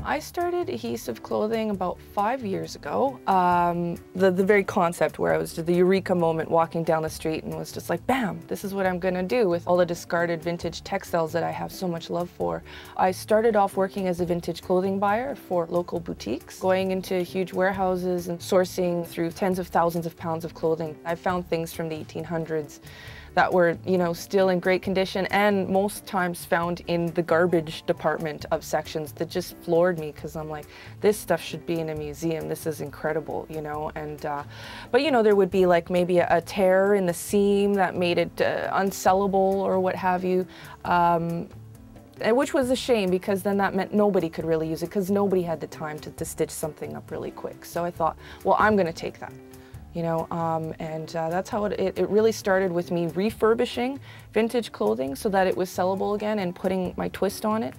I started Adhesif Clothing about 5 years ago. The very concept where I was just the eureka moment walking down the street and was just like, bam, this is what I'm gonna do with all the discarded vintage textiles that I have so much love for. I started off working as a vintage clothing buyer for local boutiques, going into huge warehouses and sourcing through tens of thousands of pounds of clothing. I found things from the 1800s that were, you know, still in great condition and most times found in the garbage department of sections that just floored me because I'm like, this stuff should be in a museum. This is incredible, you know. And but you know, there would be like maybe a tear in the seam that made it unsellable or what have you. Which was a shame because then that meant nobody could really use it because nobody had the time to stitch something up really quick. So I thought, well, I'm going to take that. You know, that's how it really started with me refurbishing vintage clothing so that it was sellable again and putting my twist on it.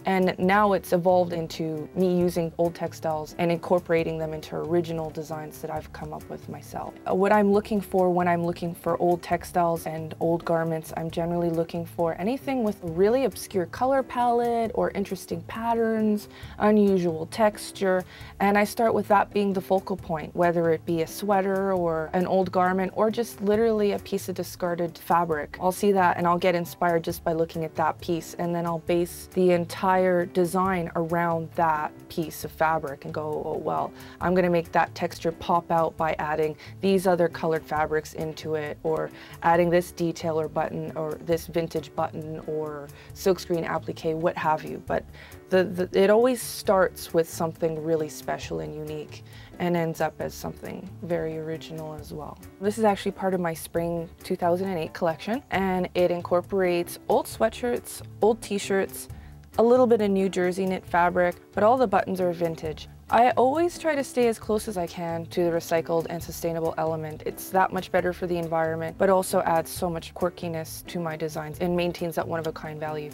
And now it's evolved into me using old textiles and incorporating them into original designs that I've come up with myself. What I'm looking for when I'm looking for old textiles and old garments, I'm generally looking for anything with a really obscure color palette or interesting patterns, unusual texture, and I start with that being the focal point, whether it be a sweater or an old garment or just literally a piece of discarded fabric. I'll see that and I'll get inspired just by looking at that piece, and then I'll base the entire design around that piece of fabric and go, oh well, I'm going to make that texture pop out by adding these other colored fabrics into it, or adding this detail or button or this vintage button or silkscreen applique, what have you. But it always starts with something really special and unique and ends up as something very original as well. This is actually part of my spring 2008 collection, and it incorporates old sweatshirts, old t-shirts, a little bit of New Jersey knit fabric, but all the buttons are vintage. I always try to stay as close as I can to the recycled and sustainable element. It's that much better for the environment, but also adds so much quirkiness to my designs and maintains that one-of-a-kind value.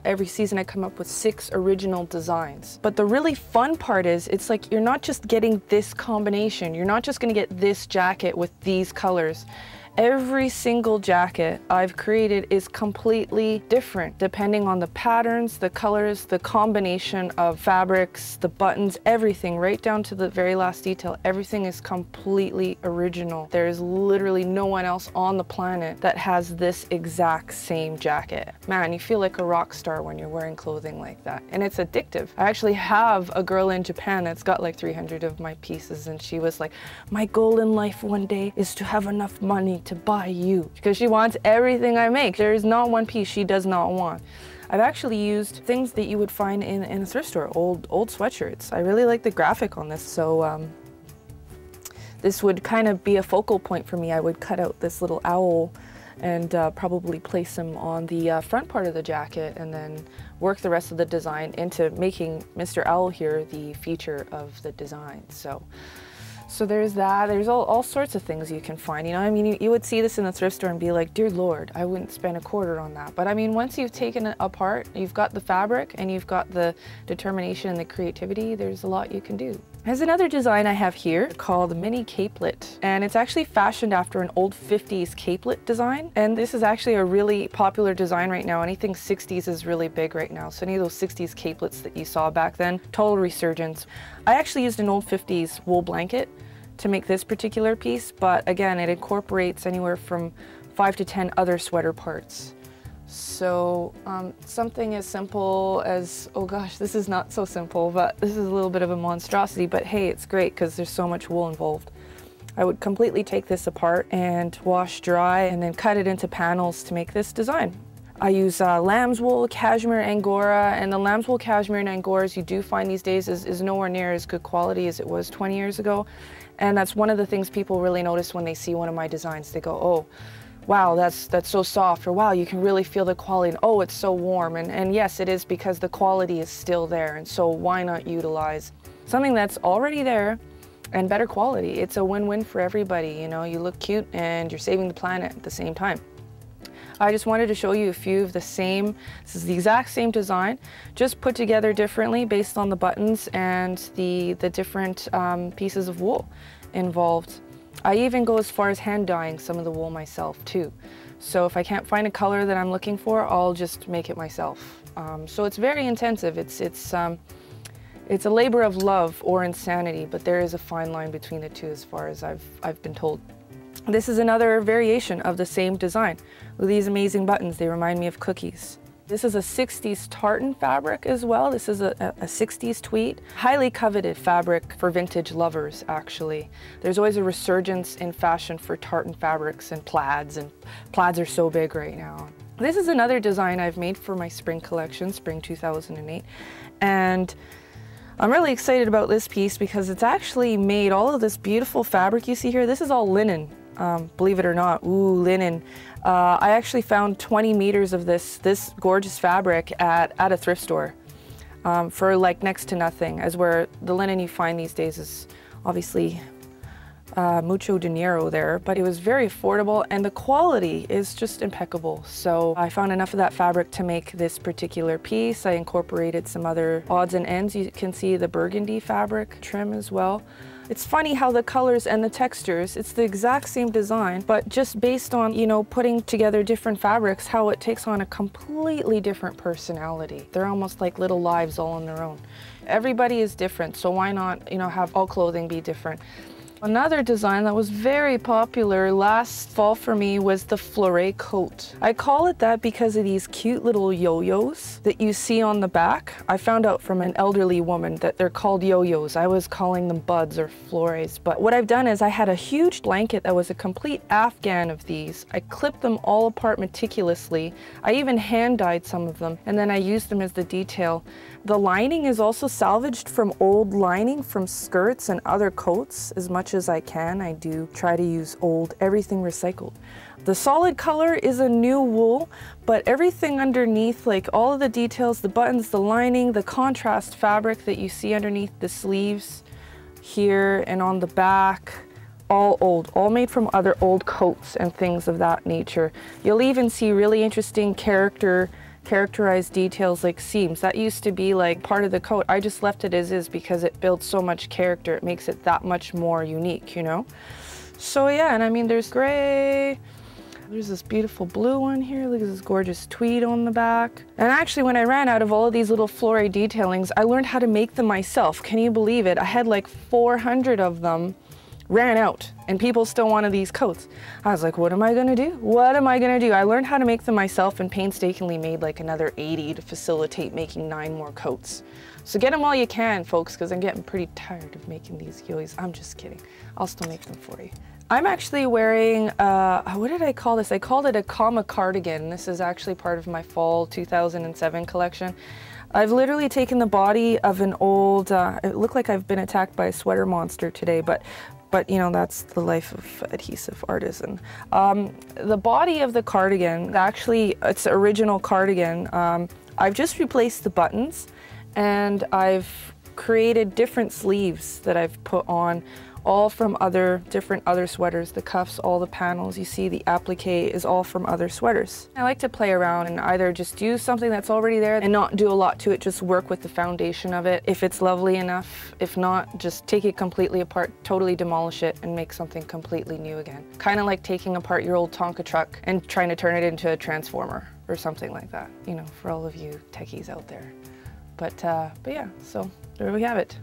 Every season I come up with 6 original designs. But the really fun part is, it's like you're not just getting this combination. You're not just gonna get this jacket with these colors. Every single jacket I've created is completely different depending on the patterns, the colors, the combination of fabrics, the buttons, everything, right down to the very last detail. Everything is completely original. There is literally no one else on the planet that has this exact same jacket. Man, you feel like a rock star when you're wearing clothing like that, and it's addictive. I actually have a girl in Japan that's got like 300 of my pieces, and she was like, my goal in life one day is to have enough money to buy you, because she wants everything I make. There is not one piece she does not want. I've actually used things that you would find in a thrift store, old sweatshirts. I really like the graphic on this, so this would kind of be a focal point for me. I would cut out this little owl and probably place him on the front part of the jacket and then work the rest of the design into making Mr. Owl here the feature of the design. So there's that. There's all sorts of things you can find. You know, I mean, you would see this in the thrift store and be like, dear Lord, I wouldn't spend a quarter on that. But I mean, once you've taken it apart, you've got the fabric and you've got the determination and the creativity, there's a lot you can do. There's another design I have here called the Mini Capelet, and it's actually fashioned after an old 50s capelet design. And this is actually a really popular design right now. Anything 60s is really big right now. So any of those 60s capelets that you saw back then, total resurgence. I actually used an old 50s wool blanket to make this particular piece, but again, it incorporates anywhere from 5 to 10 other sweater parts. So something as simple as, oh gosh, this is not so simple, but this is a little bit of a monstrosity, but hey, it's great because there's so much wool involved. I would completely take this apart and wash dry and then cut it into panels to make this design. I use lamb's wool, cashmere, angora, and the lamb's wool, cashmere, and angoras you do find these days is nowhere near as good quality as it was 20 years ago. And that's one of the things people really notice when they see one of my designs. They go, oh, wow, that's so soft, or wow, you can really feel the quality, and oh, it's so warm. And yes, it is, because the quality is still there, and so why not utilize something that's already there and better quality? It's a win-win for everybody, you know, you look cute and you're saving the planet at the same time. I just wanted to show you a few of the same, this is the exact same design, just put together differently based on the buttons and the different pieces of wool involved. I even go as far as hand dyeing some of the wool myself too. So if I can't find a color that I'm looking for, I'll just make it myself. So it's very intensive. It's a labor of love or insanity, but there is a fine line between the two as far as I've been told. This is another variation of the same design with these amazing buttons. They remind me of cookies. This is a 60s tartan fabric as well. This is a 60s tweed. Highly coveted fabric for vintage lovers, actually. There's always a resurgence in fashion for tartan fabrics and plaids are so big right now. This is another design I've made for my spring collection, spring 2008. And I'm really excited about this piece because it's actually made all of this beautiful fabric you see here. This is all linen, believe it or not. Ooh, linen. I actually found 20 meters of this gorgeous fabric at a thrift store for like next to nothing, as where the linen you find these days is obviously mucho dinero there, but it was very affordable and the quality is just impeccable. So I found enough of that fabric to make this particular piece. I incorporated some other odds and ends. You can see the burgundy fabric trim as well. It's funny how the colors and the textures, it's the exact same design, but just based on, you know, putting together different fabrics, how it takes on a completely different personality. They're almost like little lives all on their own. Everybody is different, so why not, you know, have all clothing be different? Another design that was very popular last fall for me was the fleuret coat. I call it that because of these cute little yo-yos that you see on the back. I found out from an elderly woman that they're called yo-yos. I was calling them buds or fleurets. But what I've done is I had a huge blanket that was a complete afghan of these. I clipped them all apart meticulously. I even hand dyed some of them, and then I used them as the detail. The lining is also salvaged from old lining from skirts and other coats. As much as I can, I do try to use old, everything recycled. The solid color is a new wool, but everything underneath, like all of the details, the buttons, the lining, the contrast fabric that you see underneath the sleeves here and on the back, all old, all made from other old coats and things of that nature. You'll even see really interesting characterized details like seams. That used to be like part of the coat. I just left it as is because it builds so much character. It makes it that much more unique, you know? So yeah, and I mean, there's gray, there's this beautiful blue one here. Look at this gorgeous tweed on the back. And actually, when I ran out of all of these little fleuret detailings, I learned how to make them myself. Can you believe it? I had like 400 of them, ran out, and people still wanted these coats. I was like, what am I gonna do? What am I gonna do? I learned how to make them myself and painstakingly made like another 80 to facilitate making 9 more coats. So get them while you can, folks, because I'm getting pretty tired of making these yo's. I'm just kidding. I'll still make them for you. I'm actually wearing, what did I call this? I called it a comma cardigan. This is actually part of my fall 2007 collection. I've literally taken the body of an old, it looked like I've been attacked by a sweater monster today, but you know, that's the life of adhesive artisan. The body of the cardigan, actually, it's an original cardigan. I've just replaced the buttons and I've created different sleeves that I've put on, all from different other sweaters. The cuffs, all the panels, you see the applique is all from other sweaters. I like to play around and either just use something that's already there and not do a lot to it, just work with the foundation of it. If it's lovely enough, if not, just take it completely apart, totally demolish it and make something completely new again. Kind of like taking apart your old Tonka truck and trying to turn it into a transformer or something like that, you know, for all of you techies out there. But yeah, so there we have it.